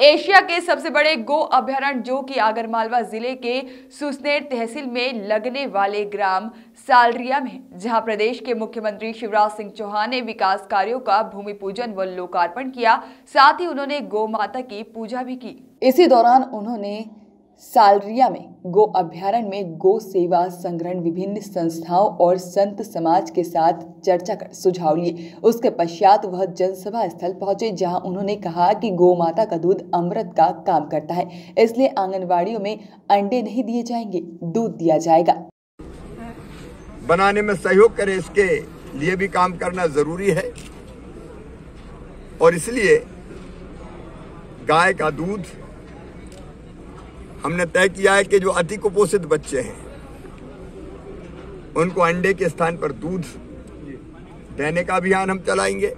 Asia के सबसे बड़े गो अभयारण्य जो कि आगरमालवा जिले के सुसनेर तहसील में लगने वाले ग्राम सालरिया में, जहां प्रदेश के मुख्यमंत्री शिवराज सिंह चौहान ने विकास कार्यों का भूमि पूजन व लोकार्पण किया। साथ ही उन्होंने गौ माता की पूजा भी की। इसी दौरान उन्होंने सालरिया में गो अभयारण्य में गो सेवा संग्रहण विभिन्न संस्थाओं और संत समाज के साथ चर्चा कर सुझाव लिए। उसके पश्चात वह जनसभा स्थल पहुंचे, जहां उन्होंने कहा कि गौ माता का दूध अमृत का काम करता है, इसलिए आंगनवाड़ियों में अंडे नहीं दिए जाएंगे, दूध दिया जाएगा। बनाने में सहयोग करे, इसके लिए भी काम करना जरूरी है और इसलिए गाय का दूध हमने तय किया है कि जो अति कुपोषित बच्चे हैं उनको अंडे के स्थान पर दूध देने का अभियान हम चलाएंगे।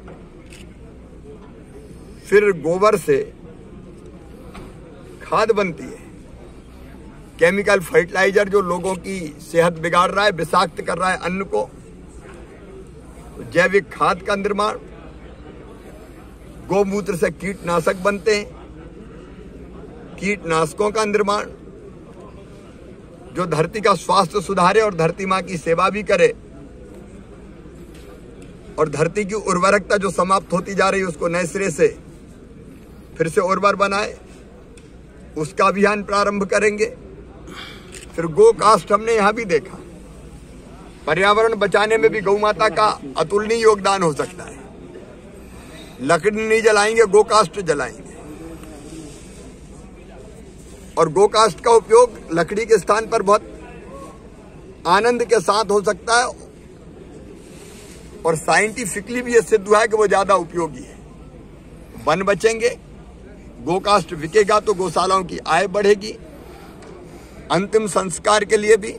फिर गोबर से खाद बनती है, केमिकल फर्टिलाइजर जो लोगों की सेहत बिगाड़ रहा है, विषाक्त कर रहा है अन्न को, जैविक खाद का निर्माण, गौमूत्र से कीटनाशक बनते हैं, कीटनाशकों का निर्माण जो धरती का स्वास्थ्य सुधारे और धरती मां की सेवा भी करे और धरती की उर्वरकता जो समाप्त होती जा रही है उसको नए सिरे से फिर से उर्वर बनाए, उसका अभियान प्रारंभ करेंगे। फिर गो कास्ट हमने यहां भी देखा, पर्यावरण बचाने में भी गौ माता का अतुलनीय योगदान हो सकता है। लकड़ी नहीं जलाएंगे, गो कास्ट जलाएंगे और गो कास्ट का उपयोग लकड़ी के स्थान पर बहुत आनंद के साथ हो सकता है और साइंटिफिकली भी यह सिद्ध हुआ है कि वो ज्यादा उपयोगी है। वन बचेंगे, गो कास्ट बिकेगा तो गौशालाओं की आय बढ़ेगी। अंतिम संस्कार के लिए भी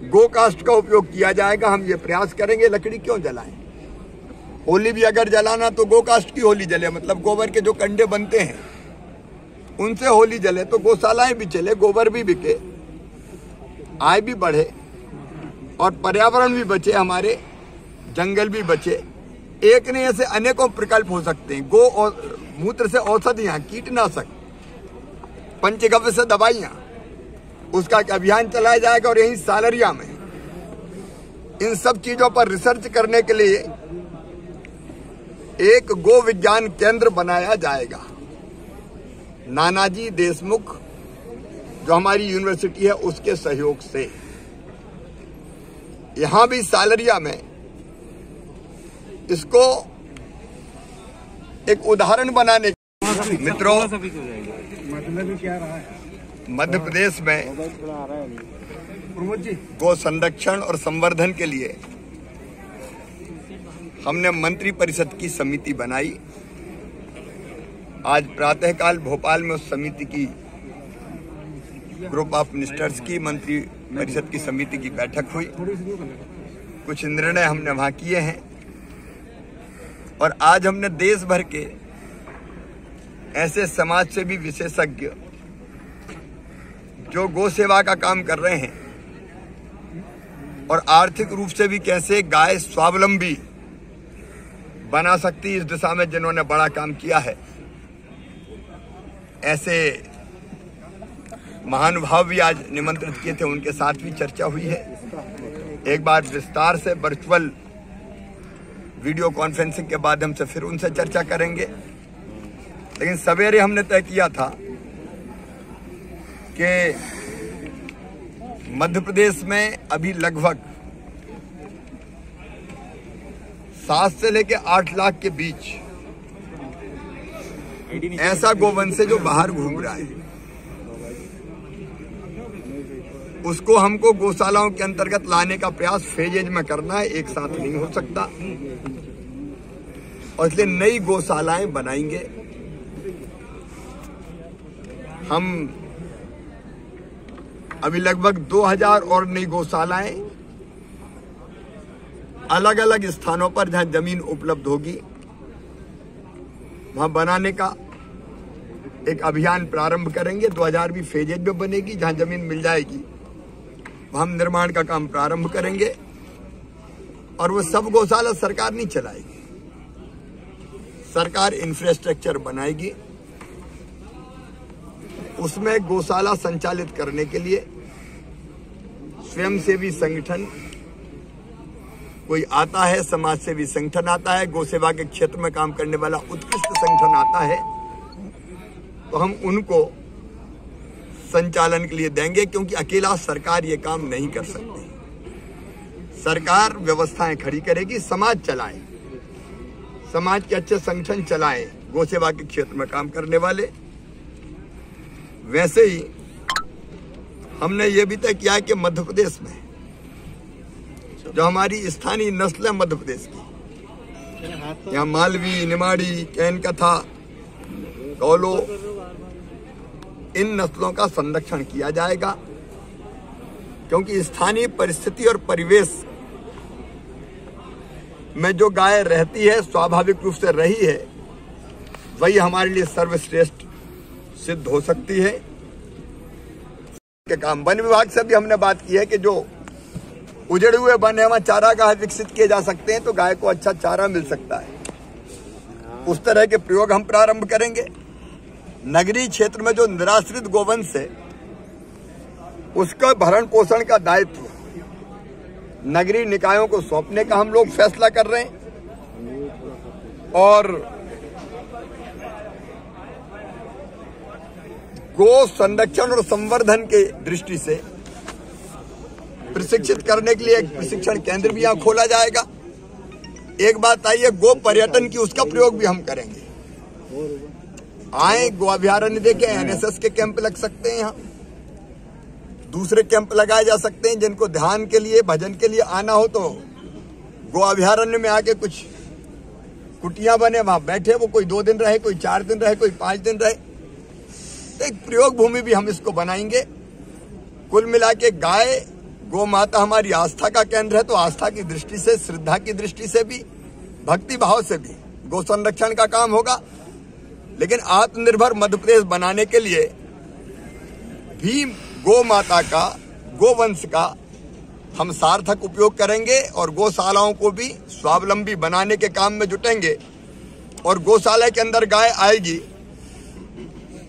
गो कास्ट का उपयोग किया जाएगा। हम ये प्रयास करेंगे, लकड़ी क्यों जलाएं। होली भी अगर जलाना तो गो कास्ट की होली जले, मतलब गोबर के जो कंडे बनते हैं उनसे होली जले, तो गौशालाएं भी चले, गोबर भी बिके, आय भी बढ़े और पर्यावरण भी बचे, हमारे जंगल भी बचे। एक नहीं, ऐसे अनेकों प्रकल्प हो सकते हैं। गो और मूत्र से औषधियां, कीटनाशक, पंचगव्य से दवाइयां, उसका अभियान चलाया जाएगा और यही सालरिया में इन सब चीजों पर रिसर्च करने के लिए एक गो विज्ञान केंद्र बनाया जाएगा। नानाजी देशमुख जो हमारी यूनिवर्सिटी है उसके सहयोग से यहां भी सालरिया में इसको एक उदाहरण बनाने। मित्रों, मध्य प्रदेश में गो संरक्षण और संवर्धन के लिए हमने मंत्री परिषद की समिति बनाई। आज प्रातःकाल भोपाल में उस समिति की, ग्रुप ऑफ मिनिस्टर्स की, मंत्री परिषद की समिति की बैठक हुई। कुछ निर्णय हमने वहां किए हैं और आज हमने देश भर के ऐसे समाज से भी विशेषज्ञ जो गो सेवा का काम कर रहे हैं और आर्थिक रूप से भी कैसे गाय स्वावलंबी बना सकती, इस दिशा में जिन्होंने बड़ा काम किया है, ऐसे महानुभाव भी आज निमंत्रित किए थे, उनके साथ भी चर्चा हुई है। एक बार विस्तार से वर्चुअल वीडियो कॉन्फ्रेंसिंग के माध्यम से फिर उनसे चर्चा करेंगे। लेकिन सवेरे हमने तय किया था कि मध्य प्रदेश में अभी लगभग 7 से लेकर 8 लाख के बीच ऐसा गोवंश है जो बाहर घूम रहा है। उसको हमको गौशालाओं के अंतर्गत लाने का प्रयास फेजेज में करना है, एक साथ नहीं हो सकता और इसलिए नई गौशालाएं बनाएंगे। हम अभी लगभग 2000 और नई गौशालाएं अलग अलग स्थानों पर जहां जमीन उपलब्ध होगी वहां बनाने का एक अभियान प्रारंभ करेंगे। 2000 भी फेजेज में बनेगी, जहां जमीन मिल जाएगी वहां हम निर्माण का काम प्रारंभ करेंगे और वो सब गौशाला सरकार नहीं चलाएगी, सरकार इंफ्रास्ट्रक्चर बनाएगी उसमें गौशाला संचालित करने के लिए स्वयंसेवी संगठन कोई आता है, समाज सेवी संगठन आता है, गौ सेवा के क्षेत्र में काम करने वाला उत्कृष्ट संगठन आता है, तो हम उनको संचालन के लिए देंगे, क्योंकि अकेला सरकार ये काम नहीं कर सकती। सरकार व्यवस्थाएं खड़ी करेगी, समाज चलाए, समाज के अच्छे संगठन चलाए गौ सेवा के क्षेत्र में काम करने वाले। वैसे ही हमने ये भी तय किया है कि मध्य प्रदेश में जो हमारी स्थानीय नस्ल है मध्य प्रदेश की, यहाँ मालवी, निमाड़ी, कैन कथा, गौलो, इन नस्लों का संरक्षण किया जाएगा, क्योंकि स्थानीय परिस्थिति और परिवेश में जो गाय रहती है, स्वाभाविक रूप से रही है, वही हमारे लिए सर्वश्रेष्ठ सिद्ध हो सकती है। के काम वन विभाग से भी हमने बात की है कि जो उजड़े हुए वन है वहां चारागाह विकसित किए जा सकते हैं, तो गाय को अच्छा चारा मिल सकता है। उस तरह के प्रयोग हम प्रारंभ करेंगे। नगरीय क्षेत्र में जो निराश्रित गोवंश है उसका भरण पोषण का दायित्व नगरीय निकायों को सौंपने का हम लोग फैसला कर रहे हैं, और गो संरक्षण और संवर्धन के दृष्टि से प्रशिक्षित करने के लिए एक प्रशिक्षण केंद्र भी यहां खोला जाएगा। एक बात आई है गो पर्यटन की, उसका प्रयोग भी हम करेंगे। आए, गो अभ्यारण्य देखें, एनएसएस के कैंप लग सकते हैं, यहाँ दूसरे कैंप लगाए जा सकते हैं। जिनको ध्यान के लिए, भजन के लिए आना हो तो गो अभ्यारण्य में आके कुछ कुटियां बने, वहां बैठे, वो कोई 2 दिन रहे, कोई 4 दिन रहे, कोई 5 दिन रहे। तो एक प्रयोग भूमि भी हम इसको बनाएंगे। कुल मिला के गाय, गौ माता हमारी आस्था का केंद्र है, तो आस्था की दृष्टि से, श्रद्धा की दृष्टि से भी, भक्ति भाव से भी गौ संरक्षण का काम होगा। लेकिन आत्मनिर्भर मध्य प्रदेश बनाने के लिए भी गौ माता का, गोवंश का हम सार्थक उपयोग करेंगे और गौशालाओं को भी स्वावलंबी बनाने के काम में जुटेंगे। और गौशाला के अंदर गाय आएगी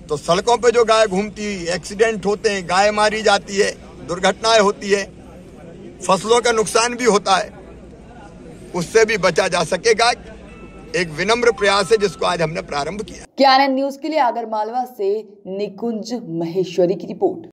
तो सड़कों पे जो गाय घूमती, एक्सीडेंट होते हैं, गाय मारी जाती है, दुर्घटनाएं होती है, फसलों का नुकसान भी होता है, उससे भी बचा जा सकेगा। एक विनम्र प्रयास है जिसको आज हमने प्रारंभ किया। KNN न्यूज के लिए आगरमालवा से निकुंज महेश्वरी की रिपोर्ट।